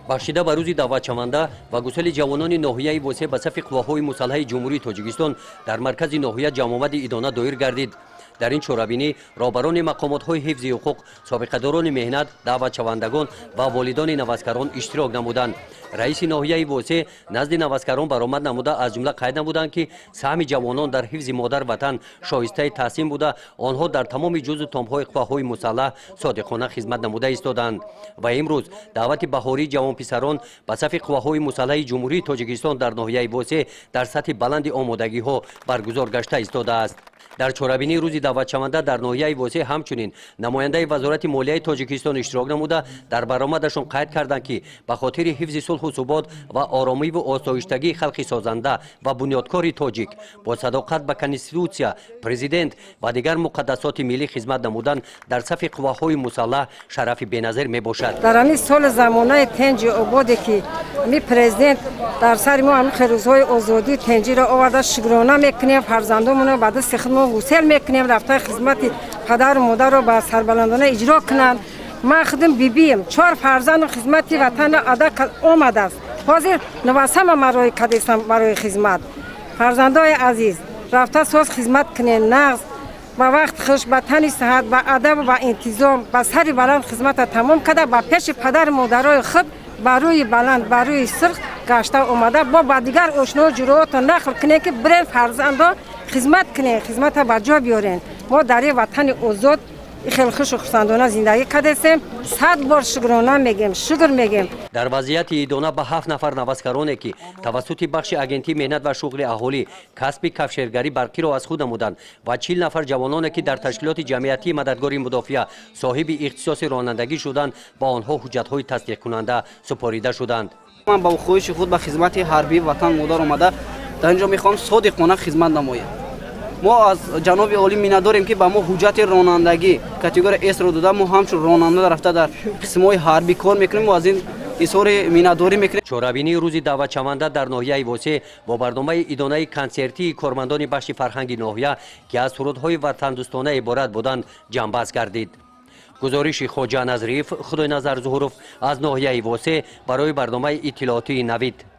бахшида ба рӯзи даъватшаванда ва гусели ҷавонони ноҳияи восеъ ба сафи қувваҳои мусаллаҳаи ҷумҳурии Тоҷикистон дар маркази ноҳия ҷамъомади идона доир гардид. дар ин чорабинӣ роҳбарони мақомотҳои ҳифзи ҳуқуқ, собиқадорони меҳнат, даъватшавандагон ва волидони навазкарон иштирок намуданд. раиси ноҳияи восеъ назди навазкарон баромад намуда аз ҷумла қайд намуданд ки саҳми ҷавонон дар ҳифзи модар ватан шоистаи таҳсин буда онҳо дар тамоми ҷузу томҳои қувваҳои мусаллаҳ содиқона хизмат намуда истоданд. ва имрӯз даъвати баҳории ҷавонписарон ба сафи қувваҳои мусаллаҳи ҷумҳурии Тоҷикистон дар ноҳияи восеъ дар сатҳи баланди омодагиҳо баргузор гашта истодааст. дар чорабинии рӯзи даъватшаванда дар ноҳияи восеъ ҳамчунин намояндаи вазорати молияи Тоҷикистон иштирок намуда дар баромадашон қайд карданд ки ба хотири ҳифзи сулҳу субот ва оромиву осоиштагии халқи созанда ва бунёдкори тоҷик бо садоқат ба конститутсия, президент ва дигар муқаддасоти миллӣ хизмат намудан дар сафи қувваҳои мусаллаҳ шарафи беназир мебошад. дар ҳамин соли замонаи тенҷи ободе ки ми президент дар сари мо ҳамин рӯзҳои озодӣ тенҷиро оварда шукрона мекунем, фарзандонро ба дасти худмон вусел мекунем, рафта хизмати падару модарро ба сарбаландона иҷро кунанд. ман худам бибием 4 фарзанду хизмати ватана ада омадааст. ҳозир навасама марои кадесам барои хизмат. фарзандои азиз, рафта соз хизмат кунем, нағз ба вақт хуш, ба тани сиҳат, ба адаб, ба интизом, ба сари баланд хизмата тамом када ба пеши падару модарои худ ба рӯи баланд, ба рӯи сирх гашта омада, бо ба дигар ошно ҷуроотро нақл кунем ки бирен фарзандо хизмат кунем, хизмата ба ҷо биёрем. мо дар ин ватани озод خیلی خوش و خرسندانه زندگی کردیم. 100 بار شکرانه میگیم، شکر میگیم. در وضعیت ایدانه به 7 نفر نوازکارانی که توسط بخش اگنتی مهنت و شغل اهالی کسب کفشگری برقی را از خود نمودند و 40 نفر جوانانی که در تشکیلات جمعیتی مددگاری مدافع صاحب اختصاص رانندگی شدند با آنها حجت‌های تصدیق کننده سپرده شدند. من با خواهش خود به خدمت حربی وطن مادر آمده در اینجا میخوام صادقانه خدمت نمایم. ما از جناب عالی می‌نت داریم که با ما حجت رانندگی کاتگوری اس رو داده، ما همچون راننده رفته در قسم‌های حربی کار میکنیم و از این اظهار می‌نت‌داری میکنیم. چورابینی روزی دعوتشونده در ناحیه واسه با برنامه ادانه کنسرتی کارمندان بخش فرهنگی ناحیه که از سرودهای وطن دوستانه عبارت بودند جنبش گردید. گزارش خواجه نظریف، خدای نظر ظهورов از ناحیه واسه برای برنامه اطلاعاتی نوید.